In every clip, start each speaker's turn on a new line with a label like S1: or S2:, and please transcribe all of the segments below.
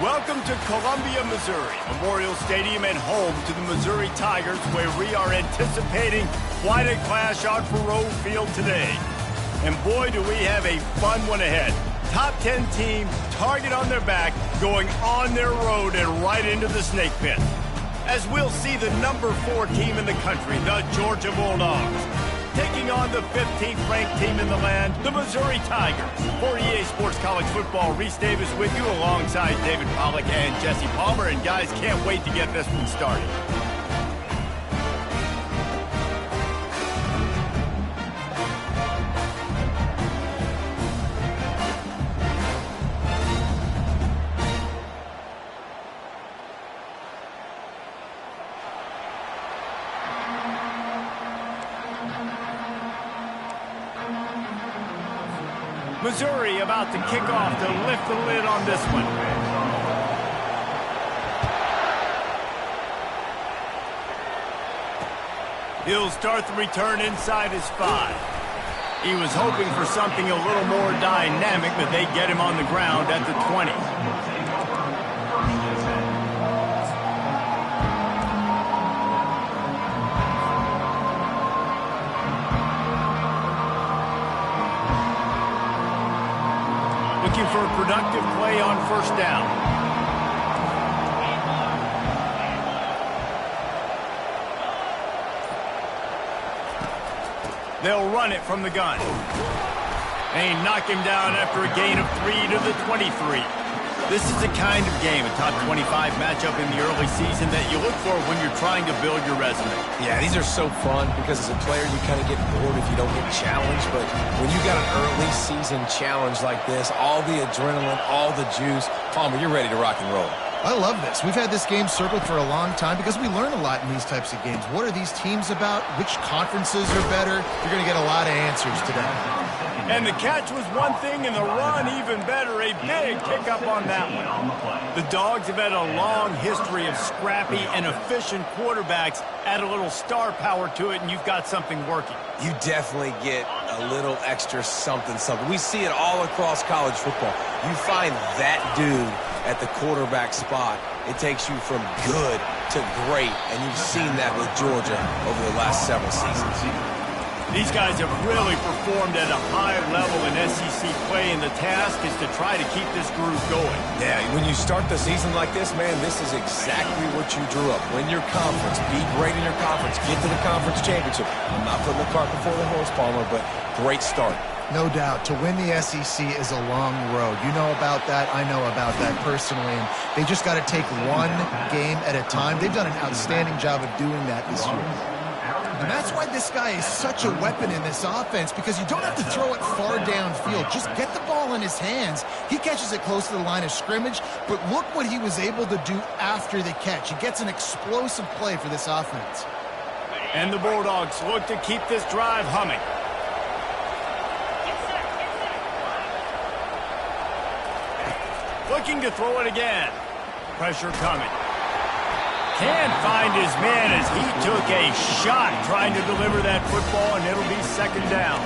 S1: Welcome to Columbia, Missouri, Memorial Stadium and home to the Missouri Tigers, where we are anticipating quite a clash on Faurot Field today. And boy, do we have a fun one ahead. Top 10 team, target on their back, going on their road and right into the snake pit. As we'll see the number 4 team in the country, the Georgia Bulldogs, taking on the 15th ranked team in the land, the Missouri Tigers. For EA Sports College Football, Reese Davis with you alongside David Pollack and Jesse Palmer. And guys, can't wait to get this one started. Missouri about to kick off to lift the lid on this one. He'll start the return inside his 5. He was hoping for something a little more dynamic, but they get him on the ground at the 20. Looking for a productive play on first down. They'll run it from the gun. They knock him down after a gain of 3 to the 23. This is the kind of game, a top 25 matchup in the early season, that you look for when you're trying to build your resume.
S2: Yeah, these are so fun because as a player you kind of get bored if you don't get challenged, but when you got an early season challenge like this, all the adrenaline, all the juice, Palmer, you're ready to rock and roll.
S3: I love this. We've had this game circled for a long time because we learn a lot in these types of games. What are these teams about? Which conferences are better? You're going to get a lot of answers today.
S1: And the catch was one thing, and the run even better. A big pickup on that one. The Dogs have had a long history of scrappy and efficient quarterbacks. Add a little star power to it, and you've got something working.
S2: You definitely get a little extra something. We see it all across college football. You find that dude at the quarterback spot, it takes you from good to great, and you've seen that with Georgia over the last several seasons.
S1: These guys have really performed at a high level in SEC play, and the task is to try to keep this groove going.
S2: Yeah, when you start the season like this, man, this is exactly what you drew up. Win your conference, be great in your conference, get to the conference championship. I'm not putting the cart before the horse, Palmer, but great start.
S3: No doubt. To win the SEC is a long road. You know about that. I know about that personally. And they just got to take one game at a time. They've done an outstanding job of doing that this year. And that's why this guy is such a weapon in this offense, because you don't have to throw it far downfield. Just get the ball in his hands. He catches it close to the line of scrimmage, but look what he was able to do after the catch. He gets an explosive play for this offense.
S1: And the Bulldogs look to keep this drive humming. Looking to throw it again. Pressure coming. Can't find his man as he took a shot trying to deliver that football, and it'll be second down.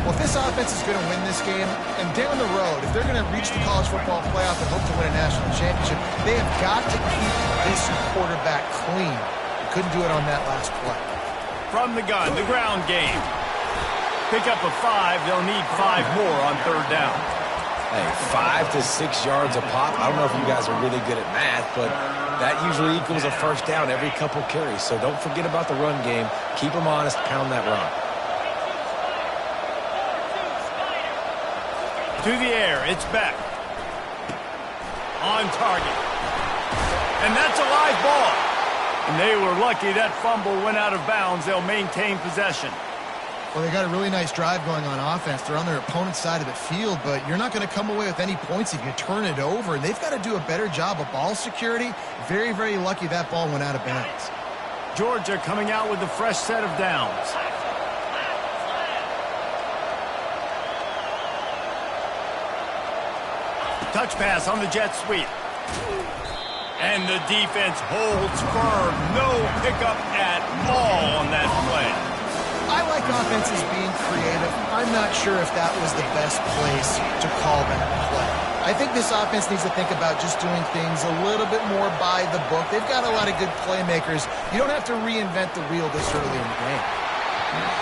S3: Well, if this offense is going to win this game, and down the road, if they're going to reach the college football playoff and hope to win a national championship, they have got to keep this quarterback clean. They couldn't do it on that last play.
S1: From the gun, the ground game. Pick up a 5. They'll need 5 more on third down.
S2: Hey, 5 to 6 yards a pop. I don't know if you guys are really good at math, but that usually equals a first down every couple carries. So don't forget about the run game. Keep them honest. Pound that rock.
S1: To the air, it's Beck. On target. And that's a live ball. And they were lucky that fumble went out of bounds. They'll maintain possession.
S3: Well, they got a really nice drive going on offense. They're on their opponent's side of the field, but you're not going to come away with any points if you turn it over. And they've got to do a better job of ball security. Very, very lucky that ball went out of bounds.
S1: Georgia coming out with a fresh set of downs. Touch pass on the jet sweep. And the defense holds firm. No pickup at all on that play.
S3: I like offenses being creative. I'm not sure if that was the best place to call that play. I think this offense needs to think about just doing things a little bit more by the book. They've got a lot of good playmakers. You don't have to reinvent the wheel this early in the game.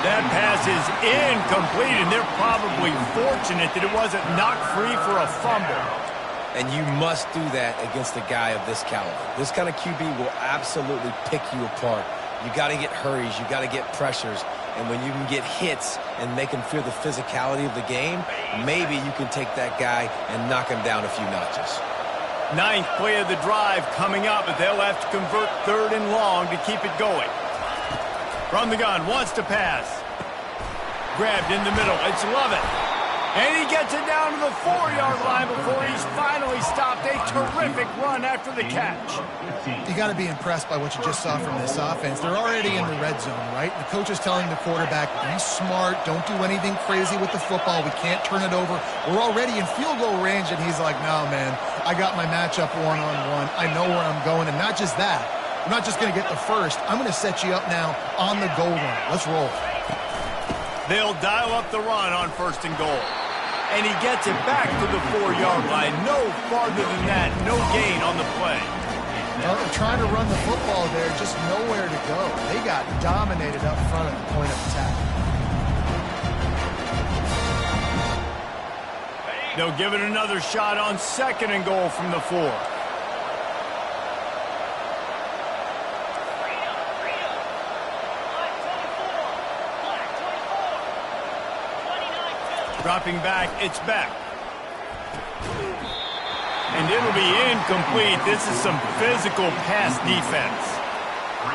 S1: That pass is incomplete, and they're probably fortunate that it wasn't knocked free for a fumble.
S2: And you must do that against a guy of this caliber. This kind of QB will absolutely pick you apart. You got to get hurries. You got to get pressures. And when you can get hits and make him feel the physicality of the game, maybe you can take that guy and knock him down a few notches.
S1: 9th play of the drive coming up, but they'll have to convert 3rd and long to keep it going. From the gun, wants to pass. Grabbed in the middle. It's Lovett. And he gets it down to the 4-yard line before he's finally stopped. A terrific run after the catch.
S3: You got to be impressed by what you just saw from this offense. They're already in the red zone, right? The coach is telling the quarterback, be smart, don't do anything crazy with the football. We can't turn it over. We're already in field goal range, and he's like, no, man, I got my matchup one-on-one. I know where I'm going, and not just that. I'm not just going to get the first. I'm going to set you up now on the goal line. Let's roll.
S1: They'll dial up the run on 1st and goal. And he gets it back to the 4-yard line. No farther than that. No gain on the play.
S3: Well, they're trying to run the football there, just nowhere to go. They got dominated up front at the point of attack.
S1: They'll give it another shot on 2nd and goal from the 4. Dropping back, it's back. And it'll be incomplete. This is some physical pass defense.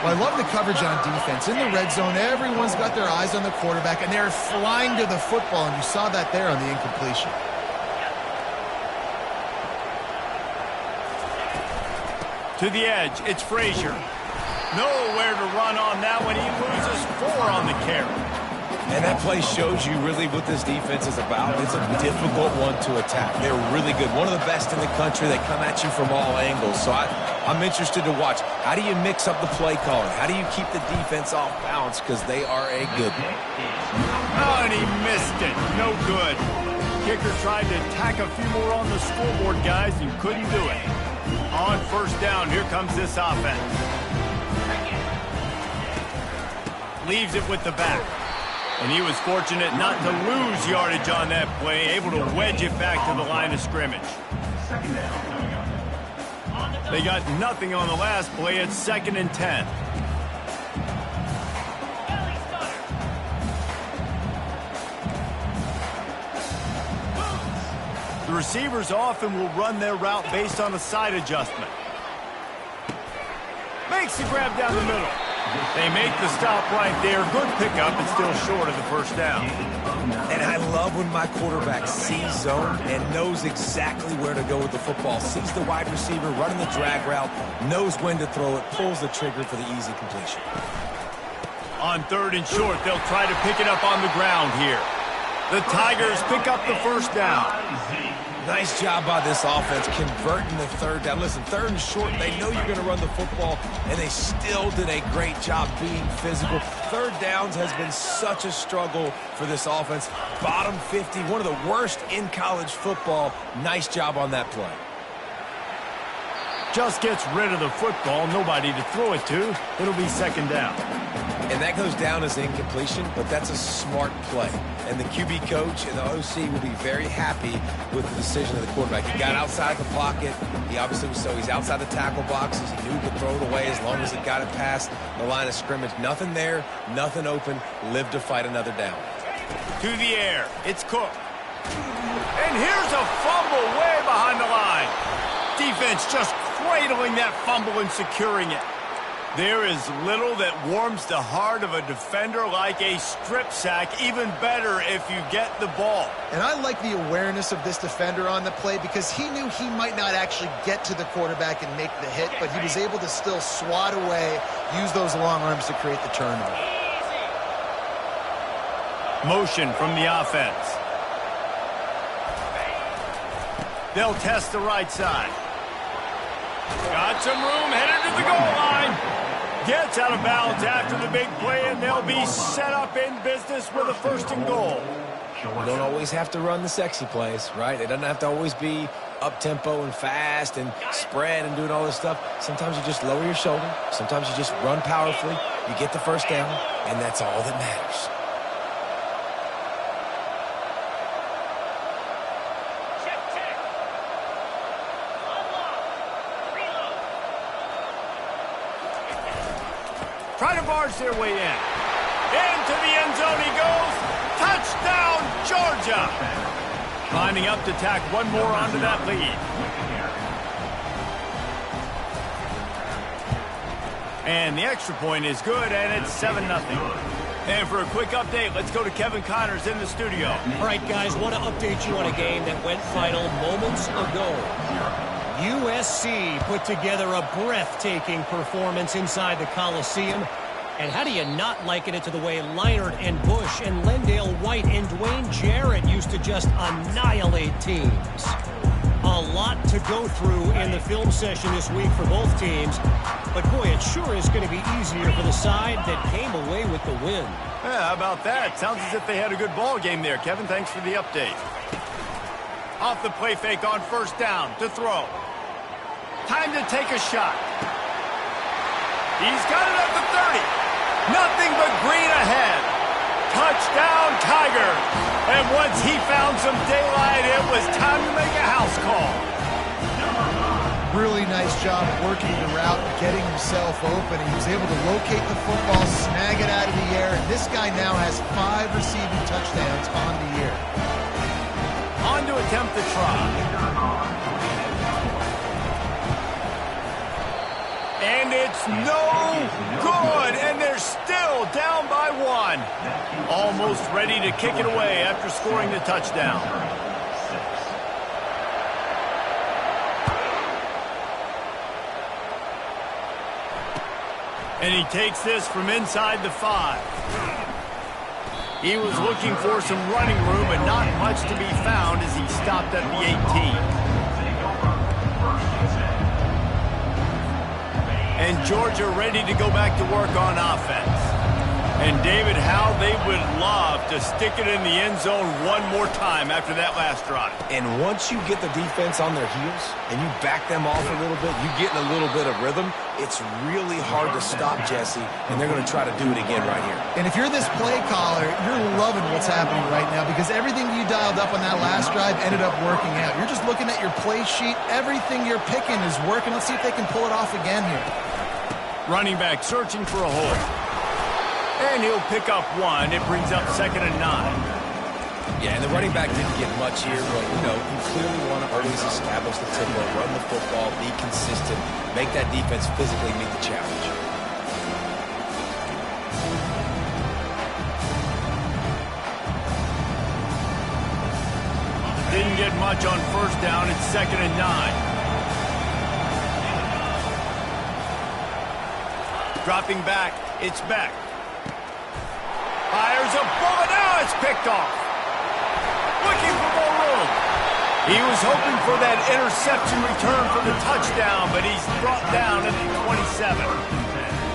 S3: Well, I love the coverage on defense. In the red zone, everyone's got their eyes on the quarterback, and they're flying to the football, and you saw that there on the incompletion.
S1: To the edge, it's Frazier. Nowhere to run on that one. He loses 4 on the carry.
S2: And that play shows you really what this defense is about. It's a difficult one to attack. They're really good. One of the best in the country. They come at you from all angles. So I'm interested to watch. How do you mix up the play calling? How do you keep the defense off balance? Because they are a good one.
S1: Oh, and he missed it. No good. Kicker tried to tack a few more on the scoreboard, guys, and couldn't do it. On 1st down, here comes this offense. Leaves it with the back. And he was fortunate not to lose yardage on that play, able to wedge it back to the line of scrimmage. They got nothing on the last play. It's 2nd and 10. The receivers often will run their route based on a side adjustment. Makes the grab down the middle. They make the stop right there. Good pickup, but still short of the 1st down.
S2: And I love when my quarterback sees zone and knows exactly where to go with the football. Sees the wide receiver running the drag route, knows when to throw it, pulls the trigger for the easy completion.
S1: On 3rd and short, they'll try to pick it up on the ground here. The Tigers pick up the 1st down.
S2: Nice job by this offense converting the 3rd down. Listen, 3rd and short, they know you're going to run the football, and they still did a great job being physical. 3rd downs has been such a struggle for this offense. Bottom 50, one of the worst in college football. Nice job on that play.
S1: Just gets rid of the football, nobody to throw it to. It'll be 2nd down.
S2: And that goes down as incompletion, but that's a smart play. And the QB coach and the OC will be very happy with the decision of the quarterback. He got outside the pocket. He obviously was he's outside the tackle boxes. He knew he could throw it away as long as it got it past the line of scrimmage. Nothing there, nothing open. Live to fight another down.
S1: To the air, it's Cook. And here's a fumble way behind the line. Defense just cradling that fumble and securing it. There is little that warms the heart of a defender like a strip sack. Even better if you get the ball.
S3: And I like the awareness of this defender on the play because he knew he might not actually get to the quarterback and make the hit, but he was able to still swat away, use those long arms to create the turnover.
S1: Motion from the offense. They'll test the right side. Got some room, headed to the goal line. Gets out of bounds after the big play, and they'll be set up in business with a 1st and goal.
S2: You don't always have to run the sexy plays, right? It doesn't have to always be up-tempo and fast and spread and doing all this stuff. Sometimes you just lower your shoulder. Sometimes you just run powerfully. You get the first down, and that's all that matters.
S1: Try to barge their way in. Into the end zone he goes. Touchdown, Georgia. Lining up to tack one more onto that lead. And the extra point is good, and it's 7-0. And for a quick update, let's go to Kevin Connors in the studio.
S4: All right, guys, want to update you on a game that went final moments ago. USC put together a breathtaking performance inside the Coliseum. And how do you not liken it to the way Leinart and Bush and Lendale White and Dwayne Jarrett used to just annihilate teams? A lot to go through in the film session this week for both teams. But, boy, it sure is going to be easier for the side that came away with the win.
S1: Yeah, how about that? Sounds as if they had a good ball game there. Kevin, thanks for the update. Off the play fake on first down to throw. Time to take a shot. He's got it at the 30. Nothing but green ahead. Touchdown, Tigers. And once he found some daylight, it was time to make a house call.
S3: Really nice job working the route, getting himself open. He was able to locate the football, snag it out of the air, and this guy now has 5 receiving touchdowns on the year.
S1: On to attempt the try. And it's no good, and they're still down by 1. Almost ready to kick it away after scoring the touchdown. And he takes this from inside the 5. He was looking for some running room, but not much to be found as he stopped at the 18. And Georgia ready to go back to work on offense. And David, how they would love to stick it in the end zone one more time after that last drive.
S2: And once you get the defense on their heels and you back them off a little bit, you get in a little bit of rhythm, it's really hard to stop Jesse, and they're going to try to do it again right here.
S3: And if you're this play caller, you're loving what's happening right now because everything you dialed up on that last drive ended up working out. You're just looking at your play sheet. Everything you're picking is working. Let's see if they can pull it off again here.
S1: Running back searching for a hole. And he'll pick up 1. It brings up 2nd and 9.
S2: Yeah, and the running back didn't get much here, but, you clearly want to always establish the tempo, run the football, be consistent, make that defense physically meet the challenge.
S1: Didn't get much on first down. It's 2nd and 9. Dropping back, it's Beck. Fires a bullet, now it's picked off. Looking for more room. He was hoping for that interception return for the touchdown, but he's brought down at the 27.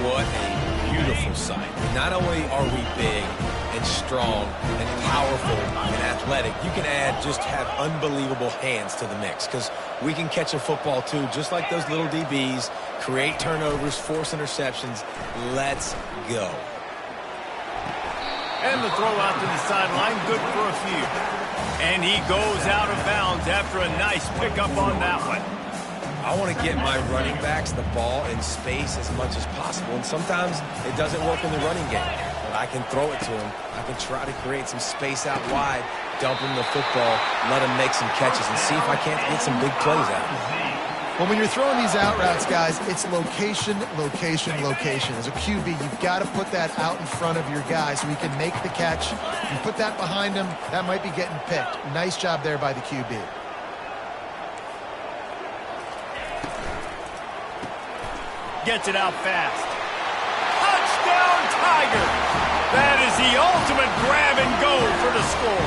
S2: What a beautiful sight. Not only are we big and strong and powerful and athletic, you can have unbelievable hands to the mix because we can catch a football too, just like those little DBs, create turnovers, force interceptions. Let's go.
S1: And the throw out to the sideline, good for a few. And he goes out of bounds after a nice pickup on that one.
S2: I want to get my running backs the ball in space as much as possible, and sometimes it doesn't work in the running game. But I can throw it to him. I can try to create some space out wide, dump him the football, let him make some catches, and see if I can't get some big plays out of him.
S3: Well, when you're throwing these out routes, guys, it's location, location, location. As a QB, you've got to put that out in front of your guy so he can make the catch. You put that behind him, that might be getting picked. Nice job there by the QB.
S1: Gets it out fast. Touchdown, Tigers! That is the ultimate grab and go for the score.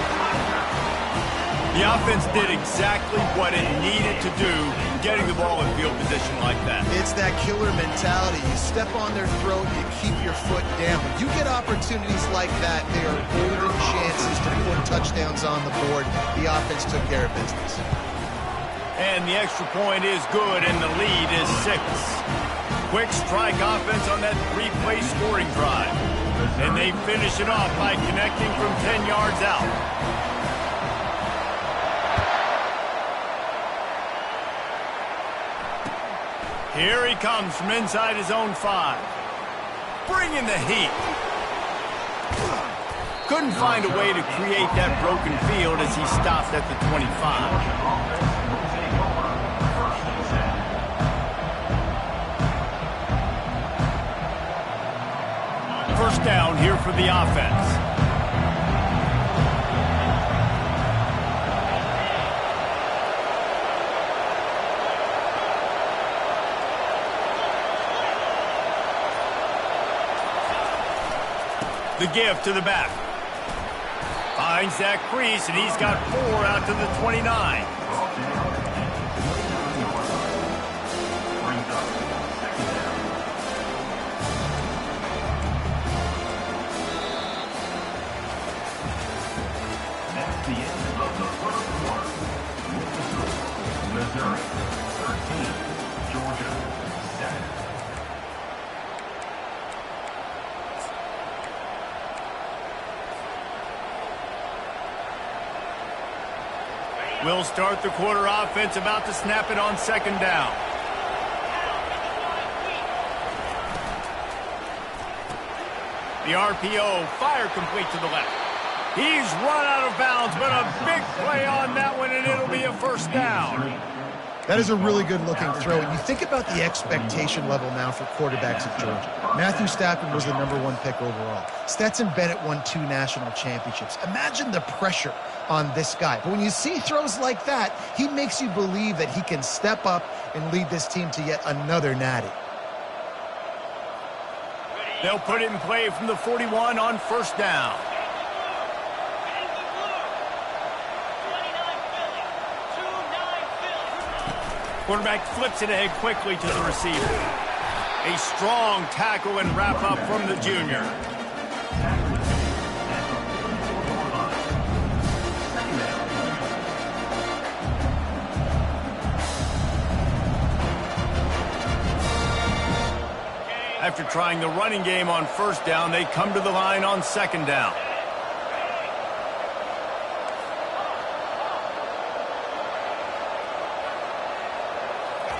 S1: The offense did exactly what it needed to do, getting the ball in field position like that.
S3: It's that killer mentality. You step on their throat, you keep your foot down. When you get opportunities like that, they are golden chances to put touchdowns on the board. The offense took care of business.
S1: And the extra point is good, and the lead is 6. Quick strike offense on that 3-play scoring drive. And they finish it off by connecting from 10 yards out. Here he comes from inside his own 5. Bringing the heat. Couldn't find a way to create that broken field as he stopped at the 25. First down here for the offense. The give to the back. Finds that crease, and he's got 4 out to the 29.
S5: That's the end of the first quarter. Missouri 13, Georgia 7.
S1: We'll start the quarter offense, about to snap it on second down. The RPO, fire complete to the left. He's run out of bounds, but a big play on that one, and it'll be a first down.
S3: That is a really good-looking throw. And you think about the expectation level now for quarterbacks at Georgia. Matthew Stafford was the #1 pick overall. Stetson Bennett won 2 national championships. Imagine the pressure on this guy. But when you see throws like that, he makes you believe that he can step up and lead this team to yet another natty.
S1: They'll put it in play from the 41 on first down. Quarterback flips it ahead quickly to the receiver. A strong tackle and wrap up from the junior. After trying the running game on first down, they come to the line on second down.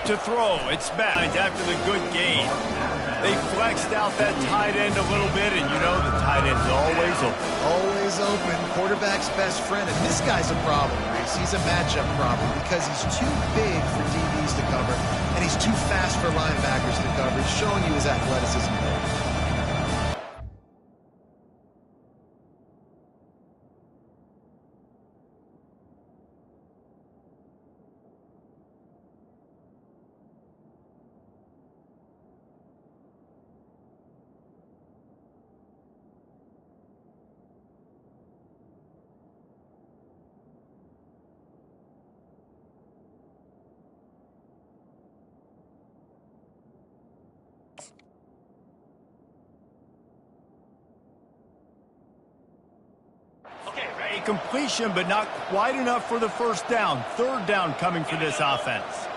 S1: To throw, it's back after the good game. They flexed out that tight end a little bit, and you know the tight end's always open.
S3: Always open, quarterback's best friend. And this guy's a problem, Reese. He's a matchup problem because he's too big for DBs to cover, and he's too fast for linebackers to cover. He's showing you his athleticism there.
S1: A completion, but not quite enough for the first down. Third down coming for this offense.